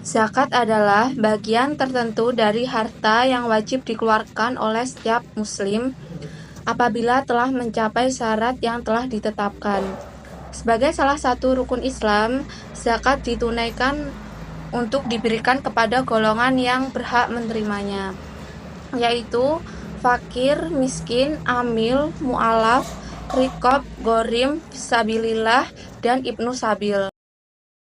Zakat adalah bagian tertentu dari harta yang wajib dikeluarkan oleh setiap muslim apabila telah mencapai syarat yang telah ditetapkan. Sebagai salah satu rukun Islam, zakat ditunaikan untuk diberikan kepada golongan yang berhak menerimanya, yaitu fakir, miskin, amil, mu'alaf, riqab, gorim, fisabilillah, dan ibnu sabil.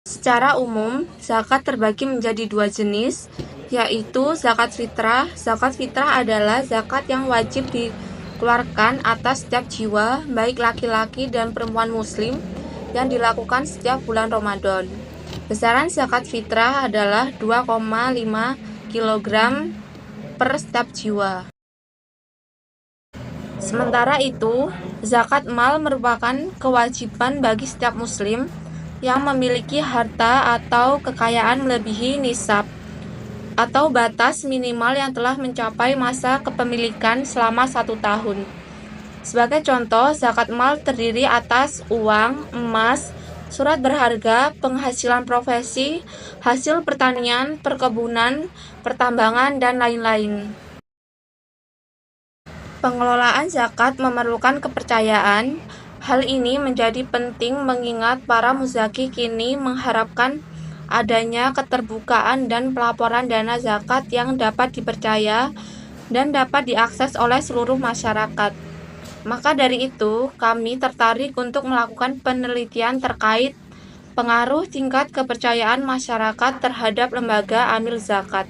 Secara umum, zakat terbagi menjadi dua jenis, yaitu zakat fitrah. Zakat fitrah adalah zakat yang wajib dikeluarkan atas setiap jiwa, baik laki-laki dan perempuan muslim, yang dilakukan setiap bulan Ramadan. Besaran zakat fitrah adalah 2,5 kg per setiap jiwa. Sementara itu, zakat mal merupakan kewajiban bagi setiap muslim yang memiliki harta atau kekayaan melebihi nisab atau batas minimal yang telah mencapai masa kepemilikan selama 1 tahun. Sebagai contoh, zakat mal terdiri atas uang, emas, surat berharga, penghasilan profesi, hasil pertanian, perkebunan, pertambangan, dan lain-lain. Pengelolaan zakat memerlukan kepercayaan. Hal ini menjadi penting mengingat para muzaki kini mengharapkan adanya keterbukaan dan pelaporan dana zakat yang dapat dipercaya dan dapat diakses oleh seluruh masyarakat. Maka dari itu, kami tertarik untuk melakukan penelitian terkait pengaruh tingkat kepercayaan masyarakat terhadap lembaga amil zakat.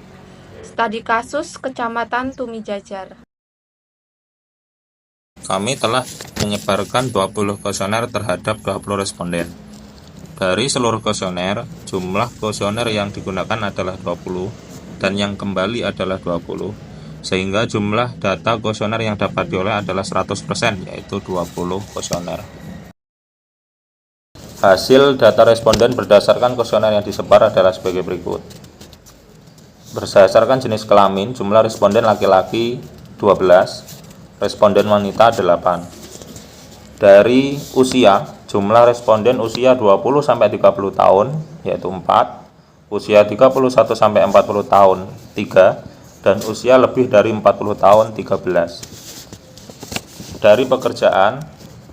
Studi kasus Kecamatan Tumijajar. Kami telah menyebarkan 20 kuesioner terhadap 20 responden. Dari seluruh kuesioner, jumlah kuesioner yang digunakan adalah 20 dan yang kembali adalah 20, sehingga jumlah data kuesioner yang dapat dioleh adalah 100%, yaitu 20 kuesioner. Hasil data responden berdasarkan kuesioner yang disebar adalah sebagai berikut. Berdasarkan jenis kelamin, jumlah responden laki-laki 12, responden wanita 8. Dari usia, jumlah responden usia 20-30 tahun yaitu 4, usia 31-40 tahun 3, dan usia lebih dari 40 tahun 13. Dari pekerjaan,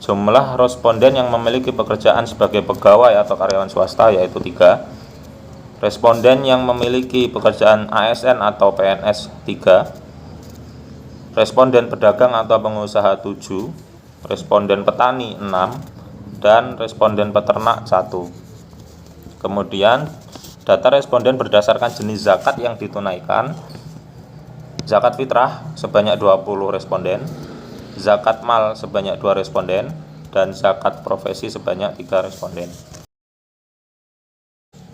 jumlah responden yang memiliki pekerjaan sebagai pegawai atau karyawan swasta yaitu 3, responden yang memiliki pekerjaan ASN atau PNS 3, responden pedagang atau pengusaha 7, responden petani 6, dan responden peternak 1. Kemudian, data responden berdasarkan jenis zakat yang ditunaikan. Zakat fitrah sebanyak 20 responden, zakat mal sebanyak 2 responden, dan zakat profesi sebanyak 3 responden.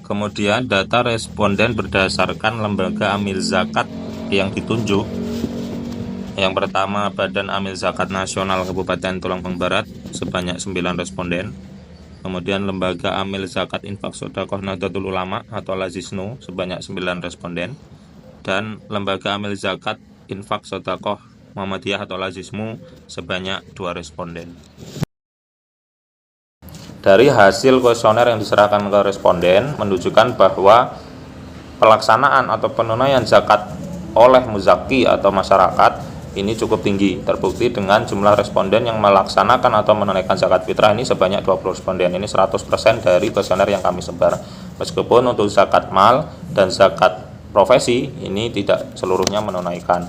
Kemudian, data responden berdasarkan lembaga amil zakat yang ditunjuk. Yang pertama, Badan Amil Zakat Nasional Kabupaten Tulungagung Barat sebanyak 9 responden. Kemudian Lembaga Amil Zakat Infak Sedekah Nahdlatul Ulama atau Lazisnu sebanyak 9 responden. Dan Lembaga Amil Zakat Infak Sedekah Muhammadiyah atau Lazismu sebanyak 2 responden. Dari hasil kuesioner yang diserahkan ke responden menunjukkan bahwa pelaksanaan atau penunaian zakat oleh muzaki atau masyarakat ini cukup tinggi, terbukti dengan jumlah responden yang melaksanakan atau menunaikan zakat fitrah ini sebanyak 20 responden. Ini 100% dari kuesioner yang kami sebar. Meskipun untuk zakat mal dan zakat profesi ini tidak seluruhnya menunaikan.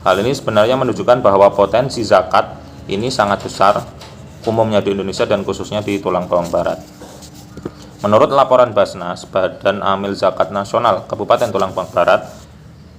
Hal ini sebenarnya menunjukkan bahwa potensi zakat ini sangat besar umumnya di Indonesia dan khususnya di Tulungagung Barat. Menurut laporan Basnas, Badan Amil Zakat Nasional Kabupaten Tulungagung Barat,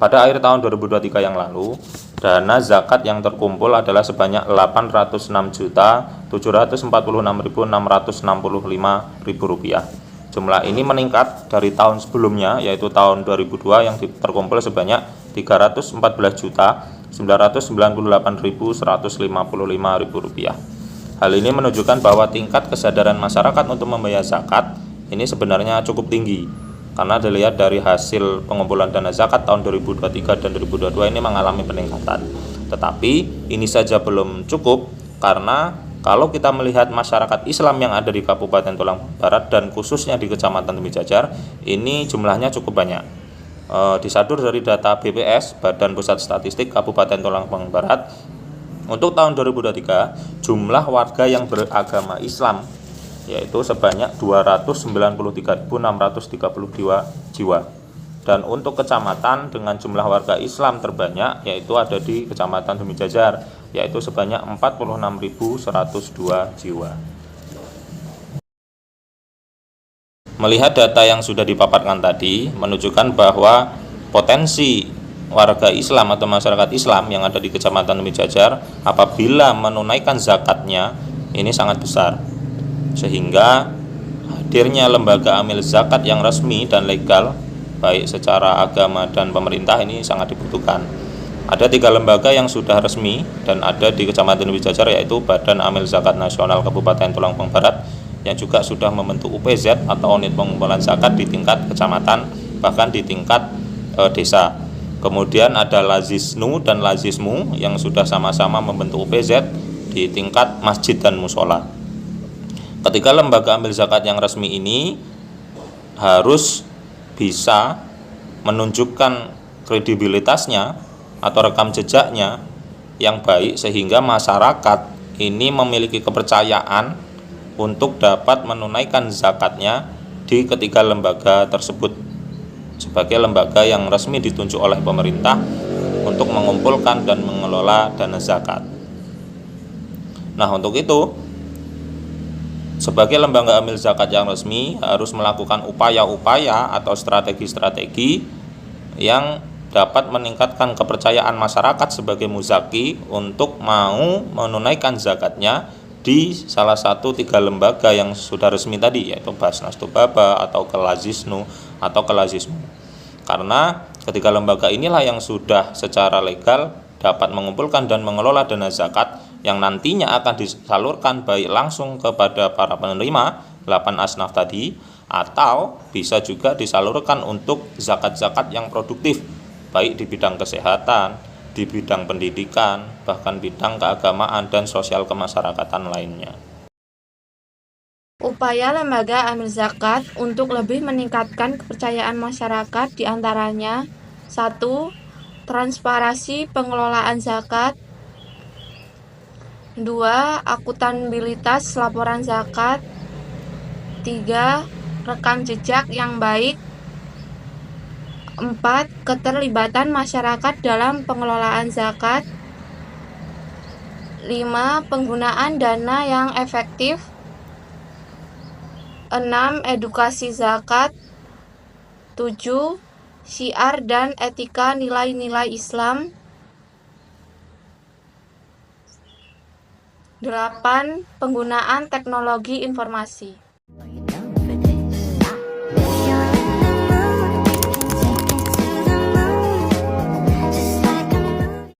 pada akhir tahun 2023 yang lalu, dana zakat yang terkumpul adalah sebanyak Rp806.746.665. Jumlah ini meningkat dari tahun sebelumnya, yaitu tahun 2002 yang terkumpul sebanyak Rp314.998.155. Hal ini menunjukkan bahwa tingkat kesadaran masyarakat untuk membayar zakat ini sebenarnya cukup tinggi. Karena dilihat dari hasil pengumpulan dana zakat tahun 2023 dan 2022 ini mengalami peningkatan. Tetapi ini saja belum cukup karena Kalau kita melihat masyarakat Islam yang ada di Kabupaten Tulang Barat dan khususnya di Kecamatan Temi Jajar, ini jumlahnya cukup banyak. Disadur dari data BPS, Badan Pusat Statistik Kabupaten Tulang Barat, untuk tahun 2023 jumlah warga yang beragama Islam yaitu sebanyak 293.632 jiwa. Dan untuk kecamatan dengan jumlah warga Islam terbanyak yaitu ada di Kecamatan Temi Jajar, yaitu sebanyak 46.102 jiwa. Melihat data yang sudah dipaparkan tadi menunjukkan bahwa potensi warga Islam atau masyarakat Islam yang ada di Kecamatan Temi Jajar apabila menunaikan zakatnya ini sangat besar, sehingga hadirnya lembaga amil zakat yang resmi dan legal baik secara agama dan pemerintah ini sangat dibutuhkan. Ada 3 lembaga yang sudah resmi dan ada di Kecamatan Temi Jajar, yaitu Badan Amil Zakat Nasional Kabupaten Tulang Barat yang juga sudah membentuk UPZ atau unit pengumpulan zakat di tingkat kecamatan bahkan di tingkat desa. Kemudian ada Lazisnu dan Lazismu yang sudah sama-sama membentuk UPZ di tingkat masjid dan musola. Ketiga lembaga amil zakat yang resmi ini harus bisa menunjukkan kredibilitasnya atau rekam jejaknya yang baik sehingga masyarakat ini memiliki kepercayaan untuk dapat menunaikan zakatnya di ketiga lembaga tersebut sebagai lembaga yang resmi ditunjuk oleh pemerintah untuk mengumpulkan dan mengelola dana zakat. Nah, untuk itu sebagai lembaga amil zakat yang resmi harus melakukan upaya-upaya atau strategi-strategi yang dapat meningkatkan kepercayaan masyarakat sebagai muzaki untuk mau menunaikan zakatnya di salah satu 3 lembaga yang sudah resmi tadi, yaitu Basnas Tubaba atau Kelazisnu atau Kelazismu. Karena ketiga lembaga inilah yang sudah secara legal dapat mengumpulkan dan mengelola dana zakat yang nantinya akan disalurkan baik langsung kepada para penerima 8 asnaf tadi atau bisa juga disalurkan untuk zakat-zakat yang produktif baik di bidang kesehatan, di bidang pendidikan, bahkan bidang keagamaan dan sosial kemasyarakatan lainnya. Upaya lembaga amil zakat untuk lebih meningkatkan kepercayaan masyarakat diantaranya 1. Transparansi pengelolaan zakat. 2. Akuntabilitas laporan zakat. 3. Rekam jejak yang baik. 4. Keterlibatan masyarakat dalam pengelolaan zakat. 5. Penggunaan dana yang efektif. 6. Edukasi zakat. 7. Syiar dan etika nilai-nilai Islam. 8. Penggunaan teknologi informasi.